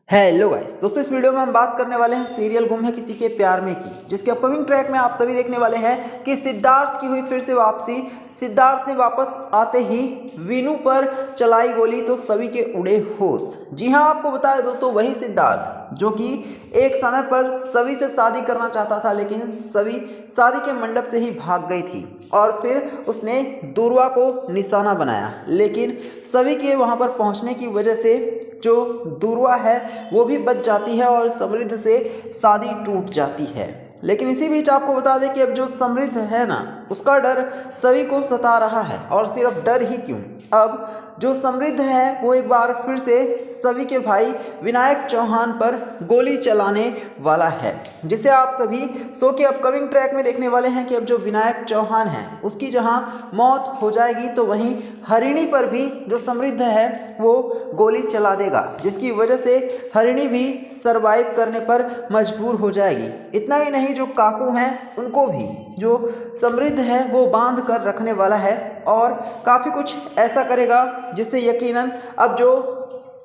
Hello guys दोस्तों, इस video में हम बात करने वाले हैं सीरियल गुम है किसी के प्यार में की, जिसके अपकमिंग ट्रैक में आप सभी देखने वाले हैं कि सिद्धार्थ की हुई फिर से वापसी। सिद्धार्थ ने वापस आते ही वीनू पर चलाई गोली तो सभी के उड़े होश। जी हां, आपको बताया दोस्तों, वही सिद्धार्थ जो कि एक समय पर सभी से शादी करना चाहता था, लेकिन सभी शादी के मंडप से ही भाग गई थी और फिर उसने दूरवा को निशाना बनाया, लेकिन सभी के वहां पर पहुंचने की वजह से जो दूरवा है वो भी बच जाती है और समृद्ध से शादी टूट जाती है। लेकिन इसी बीच आपको बता दें कि अब जो समृद्ध है ना, उसका डर सभी को सता रहा है। और सिर्फ डर ही क्यों, अब जो समृद्ध है वो एक बार फिर से सभी के भाई विनायक चौहान पर गोली चलाने वाला है, जिसे आप सभी शो के अपकमिंग ट्रैक में देखने वाले हैं कि अब जो विनायक चौहान है उसकी जहां मौत हो जाएगी तो वहीं हरिणी पर भी जो समृद्ध है वो गोली चला देगा, जिसकी वजह से हरिणी भी सरवाइव करने पर मजबूर हो जाएगी। इतना ही नहीं, जो काकू हैं उनको भी जो समृद्ध है वो बांध कर रखने वाला है और काफ़ी कुछ ऐसा करेगा जिससे यकीनन अब जो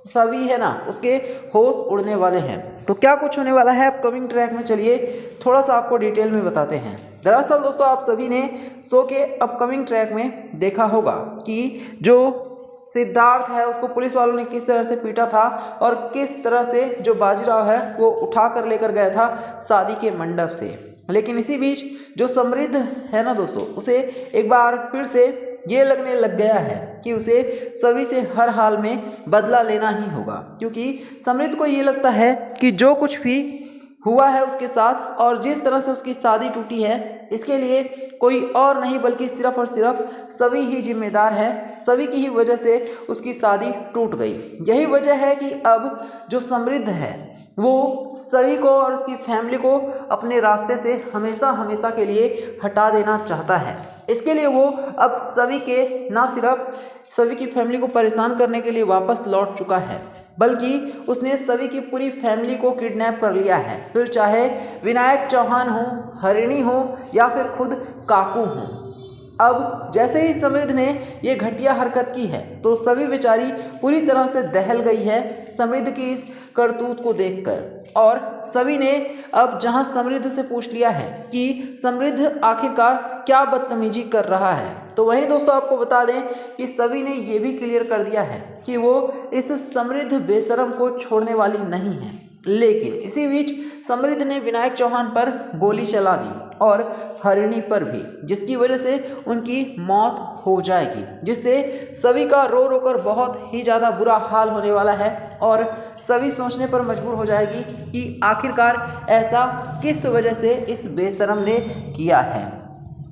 सभी है ना उसके होश उड़ने वाले हैं। तो क्या कुछ होने वाला है अपकमिंग ट्रैक में, चलिए थोड़ा सा आपको डिटेल में बताते हैं। दरअसल दोस्तों, आप सभी ने शो के अपकमिंग ट्रैक में देखा होगा कि जो सिद्धार्थ है उसको पुलिस वालों ने किस तरह से पीटा था और किस तरह से जो बाजीराव है वो उठा कर लेकर गया था शादी के मंडप से। लेकिन इसी बीच जो समृद्ध है ना दोस्तों, उसे एक बार फिर से ये लगने लग गया है कि उसे सभी से हर हाल में बदला लेना ही होगा, क्योंकि समृद्ध को ये लगता है कि जो कुछ भी हुआ है उसके साथ और जिस तरह से उसकी शादी टूटी है, इसके लिए कोई और नहीं बल्कि सिर्फ और सिर्फ सभी ही जिम्मेदार है। सभी की ही वजह से उसकी शादी टूट गई। यही वजह है कि अब जो समृद्ध है वो सभी को और उसकी फैमिली को अपने रास्ते से हमेशा हमेशा के लिए हटा देना चाहता है। इसके लिए वो अब सभी के ना सिर्फ सभी की फैमिली को परेशान करने के लिए वापस लौट चुका है, बल्कि उसने सभी की पूरी फैमिली को किडनैप कर लिया है, फिर चाहे विनायक चौहान हो, हरिणी हो या फिर खुद काकू हो। अब जैसे ही समृद्ध ने ये घटिया हरकत की है तो सभी बेचारी पूरी तरह से दहल गई है समृद्ध की इस करतूत को देखकर। और सभी ने अब जहां समृद्ध से पूछ लिया है कि समृद्ध आखिरकार क्या बदतमीजी कर रहा है, तो वहीं दोस्तों आपको बता दें कि सभी ने ये भी क्लियर कर दिया है कि वो इस समृद्ध बेशरम को छोड़ने वाली नहीं है। लेकिन इसी बीच समृद्ध ने विनायक चौहान पर गोली चला दी और हरिणी पर भी, जिसकी वजह से उनकी मौत हो जाएगी, जिससे सभी का रो रो कर बहुत ही ज़्यादा बुरा हाल होने वाला है और सभी सोचने पर मजबूर हो जाएगी कि आखिरकार ऐसा किस वजह से इस बेशरम ने किया है।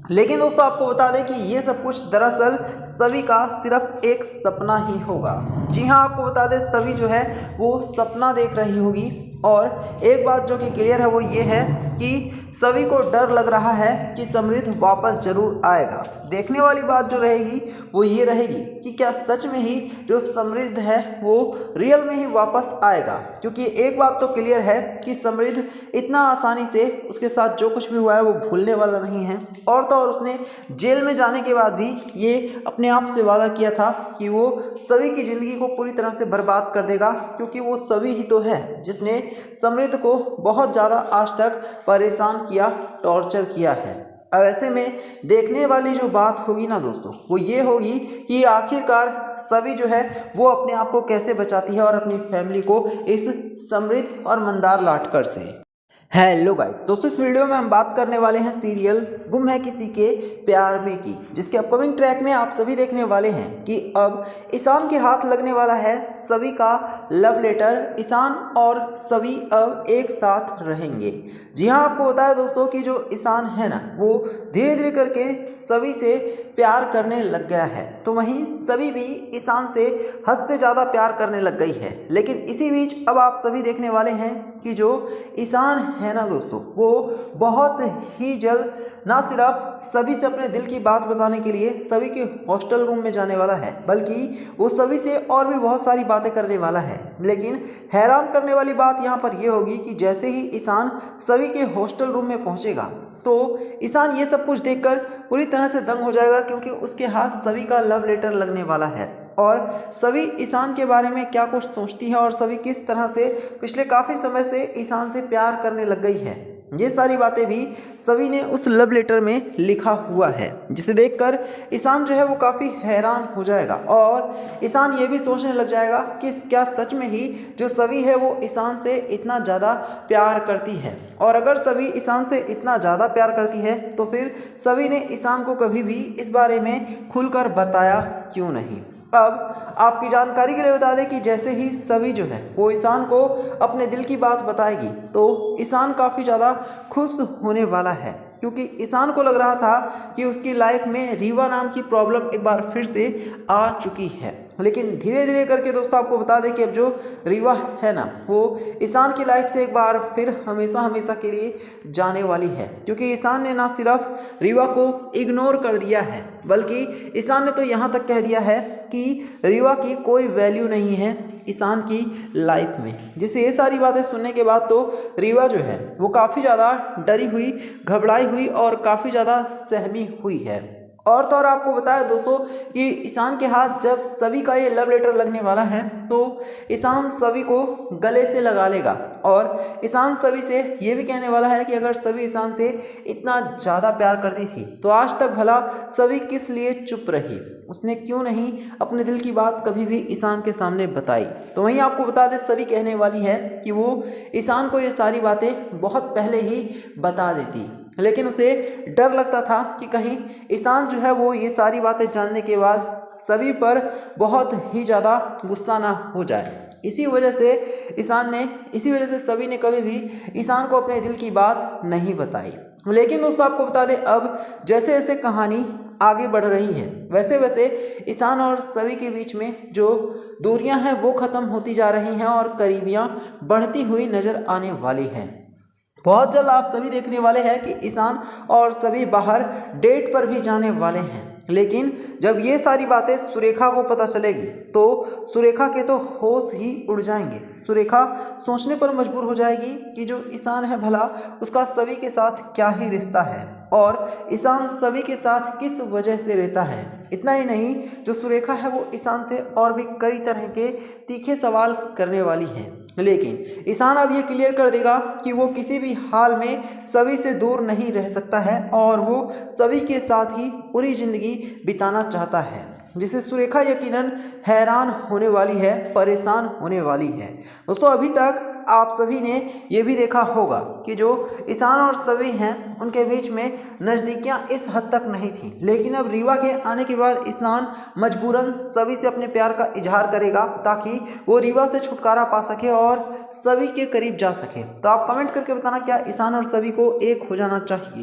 लेकिन दोस्तों आपको बता दें कि ये सब कुछ दरअसल सभी का सिर्फ एक सपना ही होगा। जी हाँ, आपको बता दें सभी जो है वो सपना देख रही होगी। और एक बात जो कि क्लियर है वो ये है कि सभी को डर लग रहा है कि समृद्ध वापस जरूर आएगा। देखने वाली बात जो रहेगी वो ये रहेगी कि क्या सच में ही जो समृद्ध है वो रियल में ही वापस आएगा, क्योंकि एक बात तो क्लियर है कि समृद्ध इतना आसानी से उसके साथ जो कुछ भी हुआ है वो भूलने वाला नहीं है। और तो और उसने जेल में जाने के बाद भी ये अपने आप से वादा किया था कि वो सभी की ज़िंदगी को पूरी तरह से बर्बाद कर देगा, क्योंकि वो सभी ही तो है जिसने समृद्ध को बहुत ज़्यादा आज तक परेशान किया, टॉर्चर किया है। अब ऐसे में देखने वाली जो बात होगी ना दोस्तों, वो ये होगी कि आखिरकार सभी जो है वो अपने आप को कैसे बचाती है और अपनी फैमिली को इस समृद्ध और मंदार लाटकर से। हेलो गाइस दोस्तों, इस वीडियो में हम बात करने वाले हैं सीरियल गुम है किसी के प्यार में की, जिसके अपकमिंग ट्रैक में आप सभी देखने वाले हैं कि अब ईशान के हाथ लगने वाला है सभी का लव लेटर। ईशान और सभी अब एक साथ रहेंगे। जी हाँ, आपको बताया दोस्तों कि जो ईशान है ना वो धीरे धीरे करके सभी से प्यार करने लग गया है, तो वहीं सभी भी ईशान से हद से ज़्यादा प्यार करने लग गई है। लेकिन इसी बीच अब आप सभी देखने वाले हैं कि जो ईशान है ना दोस्तों वो बहुत ही जल्द ना सिर्फ सभी से अपने दिल की बात बताने के लिए सभी के हॉस्टल रूम में जाने वाला है, बल्कि वो सभी से और भी बहुत सारी बातें करने वाला है। लेकिन हैरान करने वाली बात यहाँ पर यह होगी कि जैसे ही ईशान सभी के हॉस्टल रूम में पहुँचेगा तो ईशान ये सब कुछ देखकर पूरी तरह से दंग हो जाएगा, क्योंकि उसके हाथ सभी का लव लेटर लगने वाला है। और सभी ईशान के बारे में क्या कुछ सोचती है और सभी किस तरह से पिछले काफ़ी समय से ईशान से प्यार करने लग गई है, ये सारी बातें भी सभी ने उस लव लेटर में लिखा हुआ है, जिसे देखकर ईशान जो है वो काफ़ी हैरान हो जाएगा और ईशान ये भी सोचने लग जाएगा कि क्या सच में ही जो सभी है वो ईशान से इतना ज़्यादा प्यार करती है। और अगर सभी ईशान से इतना ज़्यादा प्यार करती है तो फिर सभी ने ईशान को कभी भी इस बारे में खुलकर बताया क्यों नहीं। अब आपकी जानकारी के लिए बता दें कि जैसे ही सभी जो है वो ईशान को अपने दिल की बात बताएगी तो ईशान काफ़ी ज़्यादा खुश होने वाला है, क्योंकि ईशान को लग रहा था कि उसकी लाइफ में रीवा नाम की प्रॉब्लम एक बार फिर से आ चुकी है। लेकिन धीरे धीरे करके दोस्तों आपको बता दें कि अब जो रीवा है ना वो ईशान की लाइफ से एक बार फिर हमेशा हमेशा के लिए जाने वाली है, क्योंकि ईशान ने ना सिर्फ रीवा को इग्नोर कर दिया है बल्कि ईशान ने तो यहाँ तक कह दिया है कि रीवा की कोई वैल्यू नहीं है ईशान की लाइफ में। जिससे ये सारी बातें सुनने के बाद तो रीवा जो है वो काफ़ी ज़्यादा डरी हुई, घबराई हुई और काफ़ी ज़्यादा सहमी हुई है। और तो और आपको बताया दोस्तों कि ईशान के हाथ जब सभी का ये लव लेटर लगने वाला है तो ईशान सभी को गले से लगा लेगा और ईशान सभी से ये भी कहने वाला है कि अगर सभी ईशान से इतना ज़्यादा प्यार करती थी तो आज तक भला सभी किस लिए चुप रही, उसने क्यों नहीं अपने दिल की बात कभी भी ईशान के सामने बताई। तो वहीं आपको बता दें सभी कहने वाली है कि वो ईशान को ये सारी बातें बहुत पहले ही बता देती, लेकिन उसे डर लगता था कि कहीं ईशान जो है वो ये सारी बातें जानने के बाद सभी पर बहुत ही ज़्यादा गुस्सा ना हो जाए। इसी वजह से सभी ने कभी भी ईशान को अपने दिल की बात नहीं बताई। लेकिन दोस्तों आपको बता दें अब जैसे जैसे कहानी आगे बढ़ रही है वैसे वैसे ईशान और सभी के बीच में जो दूरियां हैं वो ख़त्म होती जा रही हैं और करीबियां बढ़ती हुई नज़र आने वाली हैं। बहुत जल्द आप सभी देखने वाले हैं कि ईशान और सभी बाहर डेट पर भी जाने वाले हैं। लेकिन जब ये सारी बातें सुरेखा को पता चलेगी तो सुरेखा के तो होश ही उड़ जाएंगे। सुरेखा सोचने पर मजबूर हो जाएगी कि जो ईशान है भला उसका सभी के साथ क्या ही रिश्ता है और ईशान सभी के साथ किस वजह से रहता है। इतना ही नहीं, जो सुरेखा है वो ईशान से और भी कई तरह के तीखे सवाल करने वाली है। लेकिन ईशान अब ये क्लियर कर देगा कि वो किसी भी हाल में सभी से दूर नहीं रह सकता है और वो सभी के साथ ही पूरी ज़िंदगी बिताना चाहता है, जिसे सुरेखा यकीनन हैरान होने वाली है, परेशान होने वाली है। दोस्तों अभी तक आप सभी ने ये भी देखा होगा कि जो ईशान और सभी हैं उनके बीच में नज़दीकियां इस हद तक नहीं थी, लेकिन अब रीवा के आने के बाद ईशान मजबूरन सभी से अपने प्यार का इजहार करेगा ताकि वो रीवा से छुटकारा पा सके और सभी के करीब जा सके। तो आप कमेंट करके बताना क्या ईशान और सभी को एक हो जाना चाहिए।